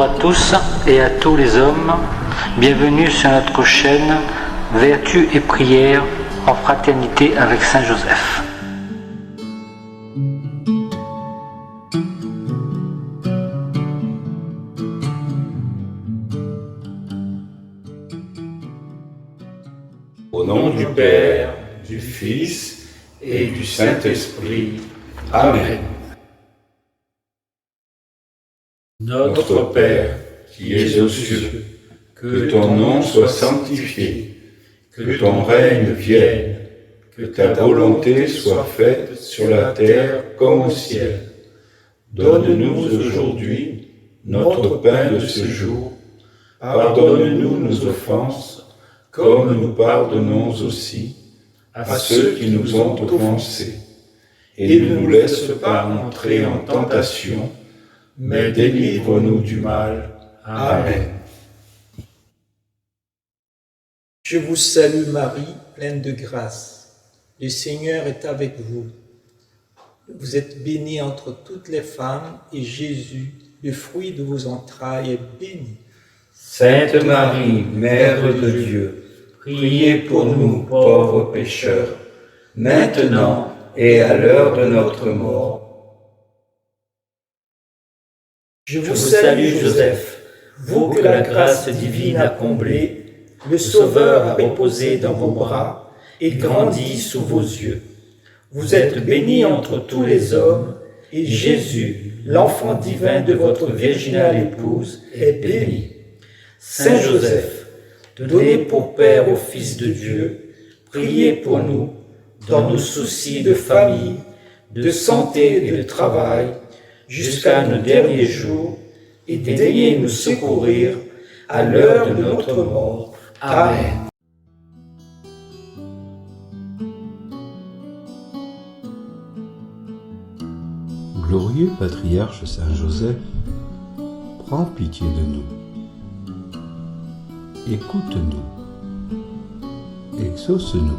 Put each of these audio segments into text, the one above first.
à tous et à tous les hommes, bienvenue sur notre chaîne Vertu et prière en fraternité avec Saint Joseph. Au nom du Père, du Fils et du Saint-Esprit. Amen. Notre Père, qui es aux cieux, que ton nom soit sanctifié, que ton règne vienne, que ta volonté soit faite sur la terre comme au ciel. Donne-nous aujourd'hui notre pain de ce jour. Pardonne-nous nos offenses, comme nous pardonnons aussi à ceux qui nous ont offensés. Et ne nous laisse pas entrer en tentation, mais délivre-nous du mal. Amen. Je vous salue Marie, pleine de grâce. Le Seigneur est avec vous. Vous êtes bénie entre toutes les femmes, et Jésus, le fruit de vos entrailles, est béni. Sainte Marie, Mère de Dieu, priez pour nous pauvres pécheurs, maintenant et à l'heure de notre mort. Je vous salue Joseph, vous que la grâce divine a comblé, le Sauveur a reposé dans vos bras et grandi sous vos yeux. Vous êtes bénie entre tous les hommes, et Jésus, l'enfant divin de votre virginale épouse, est béni. Saint Joseph, donné pour Père au Fils de Dieu, priez pour nous, dans nos soucis de famille, de santé et de travail, jusqu'à nos derniers jours, et daignez nous secourir à l'heure de notre mort. Amen. Glorieux patriarche Saint Joseph, prends pitié de nous. Écoute-nous. Exauce-nous.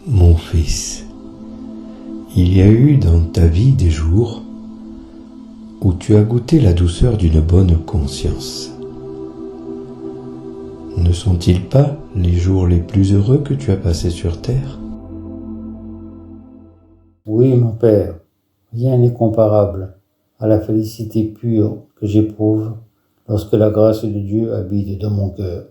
Mon fils, il y a eu dans ta vie des jours où tu as goûté la douceur d'une bonne conscience. Ne sont-ils pas les jours les plus heureux que tu as passés sur terre? Oui, mon Père, rien n'est comparable à la félicité pure que j'éprouve lorsque la grâce de Dieu habite dans mon cœur.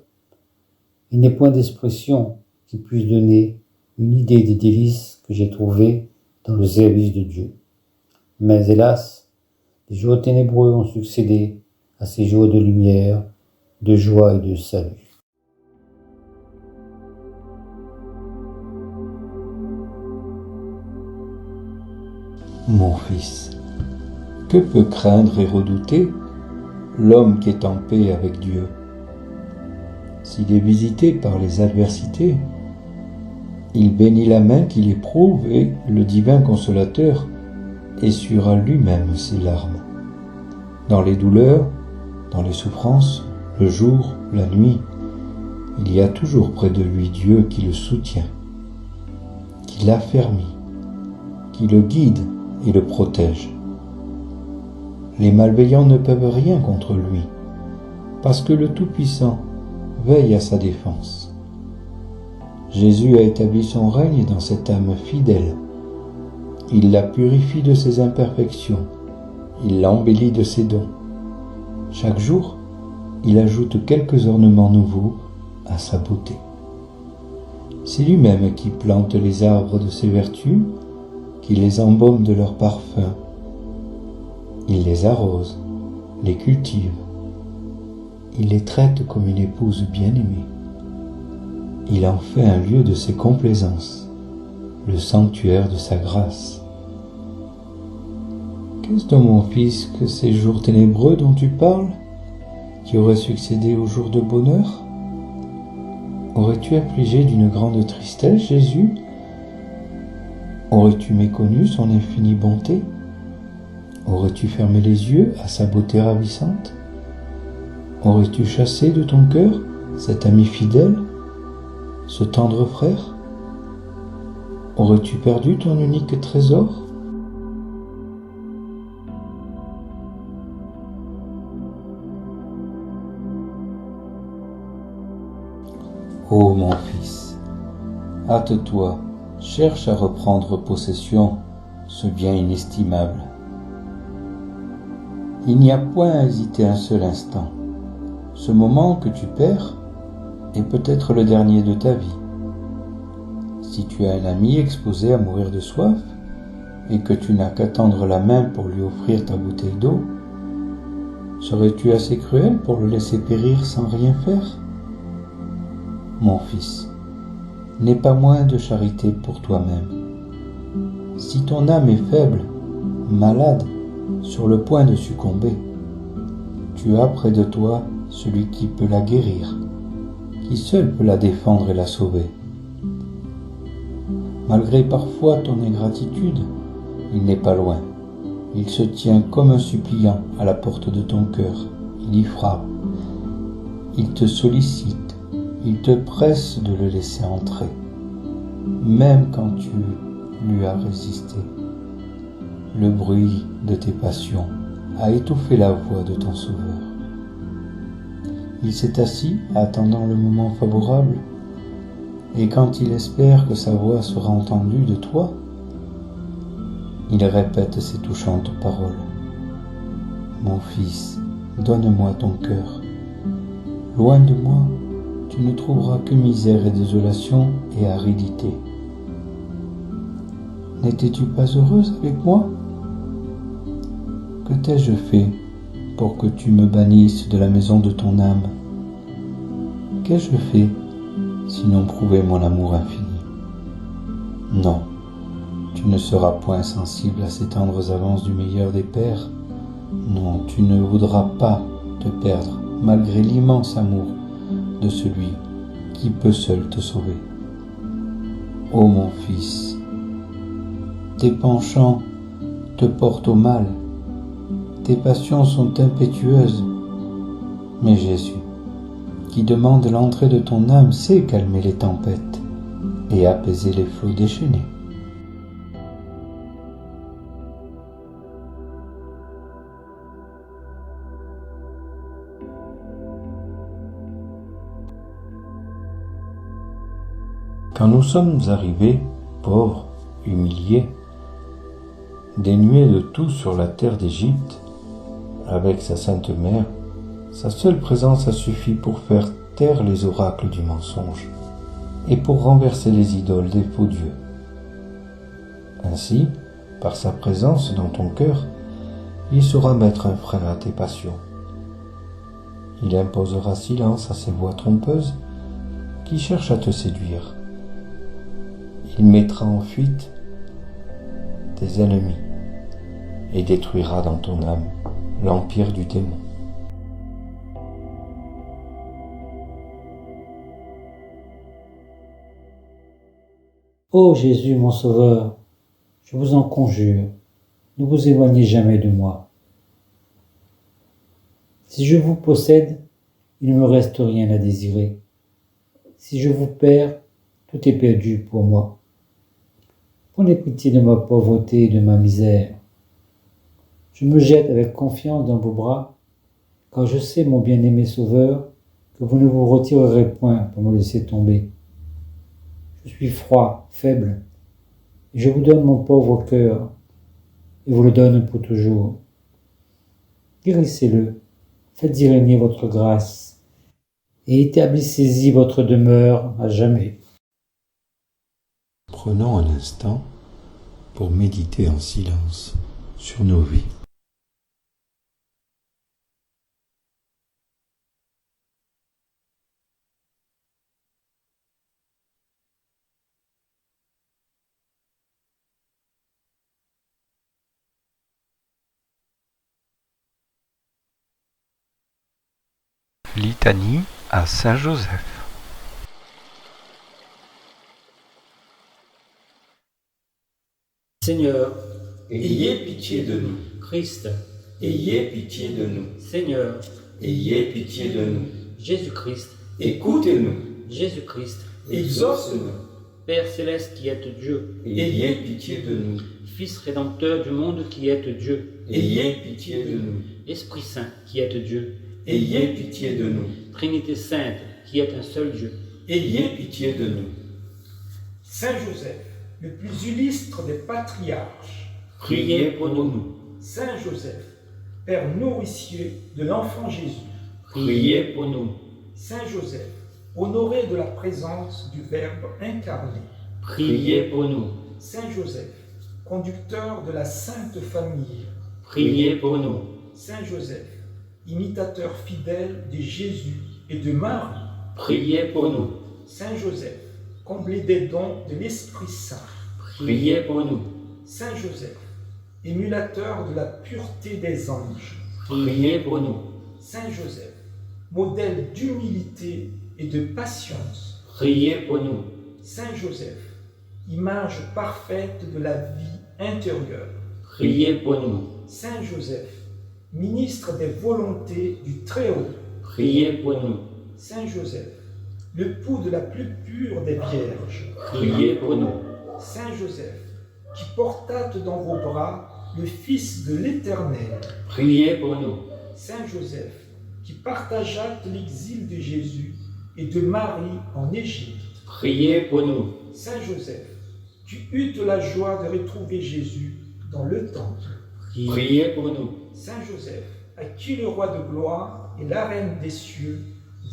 Il n'est point d'expression qui puisse donner une idée des délices que j'ai trouvées dans le service de Dieu. Mais hélas, les jours ténébreux ont succédé à ces jours de lumière, de joie et de salut. Mon fils, que peut craindre et redouter l'homme qui est en paix avec Dieu? S'il est visité par les adversités, il bénit la main qu'il éprouve et le divin consolateur essuiera lui-même ses larmes. Dans les douleurs, dans les souffrances, le jour, la nuit, il y a toujours près de lui Dieu qui le soutient, qui l'affermit, qui le guide et le protège. Les malveillants ne peuvent rien contre lui, parce que le Tout-Puissant veille à sa défense. Jésus a établi son règne dans cette âme fidèle. Il la purifie de ses imperfections, il l'embellit de ses dons. Chaque jour, il ajoute quelques ornements nouveaux à sa beauté. C'est lui-même qui plante les arbres de ses vertus, qui les embaume de leur parfum. Il les arrose, les cultive. Il les traite comme une épouse bien-aimée. Il en fait un lieu de ses complaisances, le sanctuaire de sa grâce. Qu'est-ce donc, mon fils, que ces jours ténébreux dont tu parles, qui auraient succédé aux jours de bonheur? Aurais-tu affligé d'une grande tristesse Jésus? Aurais-tu méconnu son infinie bonté? Aurais-tu fermé les yeux à sa beauté ravissante? Aurais-tu chassé de ton cœur cet ami fidèle, ce tendre frère? Aurais-tu perdu ton unique trésor? Ô mon fils, hâte-toi, cherche à reprendre possession, ce bien inestimable. Il n'y a point à hésiter un seul instant. Ce moment que tu perds est peut-être le dernier de ta vie. Si tu as un ami exposé à mourir de soif et que tu n'as qu'à tendre la main pour lui offrir ta bouteille d'eau, serais-tu assez cruel pour le laisser périr sans rien faire? Mon fils, n'aie pas moins de charité pour toi-même. Si ton âme est faible, malade, sur le point de succomber, tu as près de toi celui qui peut la guérir, qui seul peut la défendre et la sauver. Malgré parfois ton ingratitude, il n'est pas loin. Il se tient comme un suppliant à la porte de ton cœur. Il y frappe. Il te sollicite. Il te presse de le laisser entrer, même quand tu lui as résisté. Le bruit de tes passions a étouffé la voix de ton Sauveur. Il s'est assis, attendant le moment favorable, et quand il espère que sa voix sera entendue de toi, il répète ces touchantes paroles. Mon fils, donne-moi ton cœur. Loin de moi, tu ne trouveras que misère et désolation et aridité. N'étais-tu pas heureuse avec moi? Que t'ai-je fait pour que tu me bannisses de la maison de ton âme? Qu'ai-je fait sinon prouver mon amour infini? Non, tu ne seras point sensible à ces tendres avances du meilleur des pères. Non, tu ne voudras pas te perdre malgré l'immense amour de celui qui peut seul te sauver. Ô mon fils, tes penchants te portent au mal, tes passions sont impétueuses, mais Jésus, qui demande l'entrée de ton âme, sait calmer les tempêtes et apaiser les flots déchaînés. Quand nous sommes arrivés, pauvres, humiliés, dénués de tout sur la terre d'Égypte, avec sa Sainte Mère, sa seule présence a suffi pour faire taire les oracles du mensonge et pour renverser les idoles des faux dieux. Ainsi, par sa présence dans ton cœur, il saura mettre un frein à tes passions. Il imposera silence à ces voix trompeuses qui cherchent à te séduire. Il mettra en fuite tes ennemis et détruira dans ton âme l'empire du démon. Ô Jésus, mon Sauveur, je vous en conjure, ne vous éloignez jamais de moi. Si je vous possède, il ne me reste rien à désirer. Si je vous perds, tout est perdu pour moi. Prenez pitié de ma pauvreté et de ma misère. Je me jette avec confiance dans vos bras, car je sais, mon bien-aimé Sauveur, que vous ne vous retirerez point pour me laisser tomber. Je suis froid, faible, et je vous donne mon pauvre cœur, et vous le donne pour toujours. Guérissez-le, faites-y régner votre grâce, et établissez-y votre demeure à jamais. Prenons un instant pour méditer en silence sur nos vies. Litanie à Saint Joseph. Seigneur, ayez pitié de nous. Christ, ayez pitié de nous. Seigneur, Ayez pitié de nous. Jésus-Christ, Écoutez-nous. Jésus-Christ, Exauce-nous. Père céleste qui êtes Dieu, Ayez pitié de nous. Fils rédempteur du monde qui êtes Dieu, Ayez pitié de nous. Esprit Saint qui êtes Dieu, Ayez pitié de nous. Trinité Sainte qui êtes un seul Dieu, Ayez pitié de nous. Saint Joseph, le plus illustre des patriarches, Priez pour nous. Saint Joseph, Père nourricier de l'enfant Jésus, Priez pour nous. Saint Joseph, honoré de la présence du Verbe incarné, priez pour nous, Saint Joseph, conducteur de la Sainte Famille, priez pour nous, Saint Joseph, imitateur fidèle de Jésus et de Marie, priez pour nous, Saint Joseph, comblé des dons de l'Esprit Saint, priez pour nous, Saint Joseph, émulateur de la pureté des anges, priez pour nous, Saint Joseph, modèle d'humilité et de patience, priez pour nous, Saint Joseph, image parfaite de la vie intérieure, priez pour nous, Saint Joseph, ministre des volontés du Très-Haut, priez pour nous, Saint Joseph, le pouls de la plus pure des vierges, priez pour nous, Saint Joseph, qui portâtes dans vos bras le Fils de l'Éternel, priez pour nous, Saint Joseph, qui partageâtes l'exil de Jésus et de Marie en Égypte, priez pour nous, Saint Joseph, qui eûtes la joie de retrouver Jésus dans le temple, priez pour nous, Saint Joseph, à qui le roi de gloire et la reine des cieux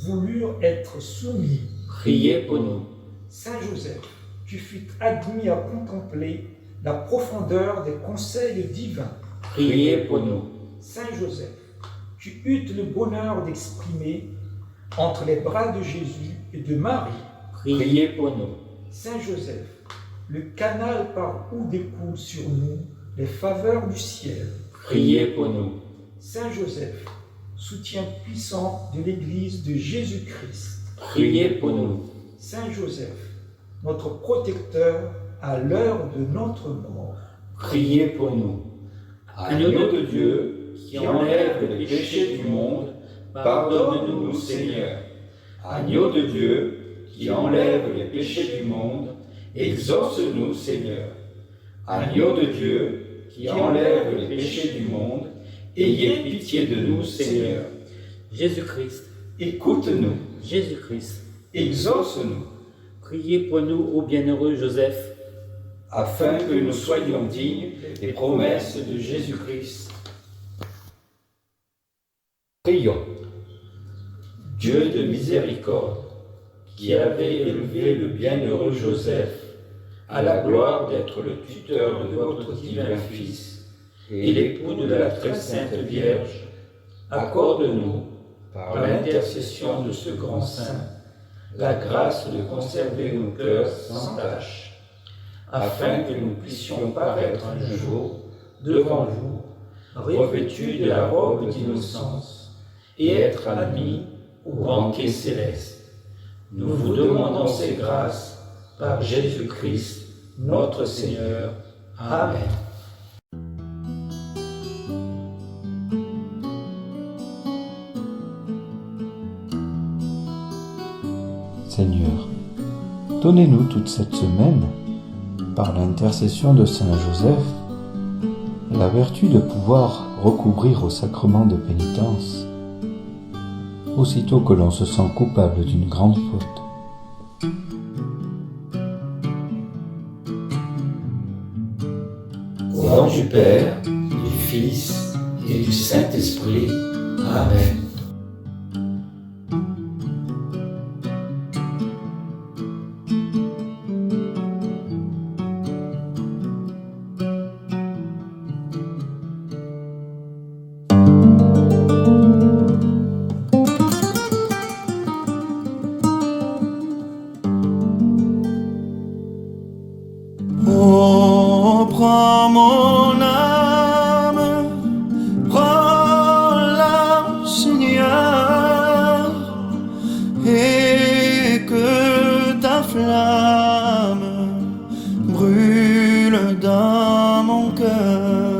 voulurent être soumis, priez pour nous, Saint Joseph, qui fut admis à contempler la profondeur des conseils divins, priez pour nous, Saint Joseph, qui eut le bonheur d'exprimer entre les bras de Jésus et de Marie, priez pour nous, Saint Joseph, le canal par où découlent sur nous les faveurs du ciel, priez pour nous, Saint Joseph, soutien puissant de l'Église de Jésus-Christ, priez pour nous, Saint Joseph, notre protecteur à l'heure de notre mort, priez pour nous, Agneau de Dieu, qui enlève les péchés du monde, pardonne-nous, Seigneur. Agneau de Dieu, qui enlève les péchés du monde, exauce-nous, Seigneur. Agneau de Dieu, qui enlève les péchés du monde, ayez pitié de nous, Seigneur. Jésus-Christ, Écoute-nous, Jésus-Christ, exauce-nous, priez pour nous, ô bienheureux Joseph, afin que nous soyons dignes des promesses de Jésus-Christ. Prions. Dieu de miséricorde, qui avait élevé le bienheureux Joseph à la gloire d'être le tuteur de votre divin Fils et l'époux de la très sainte Vierge, accorde-nous, par l'intercession de ce grand saint, la grâce de conserver nos cœurs sans tache, afin que nous puissions paraître un jour devant vous, revêtus de la robe d'innocence, et être admis au banquet céleste. Nous vous demandons ces grâces par Jésus-Christ, notre Seigneur. Amen. Seigneur, donnez-nous toute cette semaine, par l'intercession de Saint Joseph, la vertu de pouvoir recourir au sacrement de pénitence, aussitôt que l'on se sent coupable d'une grande faute. Au nom du Père, du Fils et du Saint-Esprit. Amen. Oh, prends mon âme, prends-la, Seigneur, et que ta flamme brûle dans mon cœur.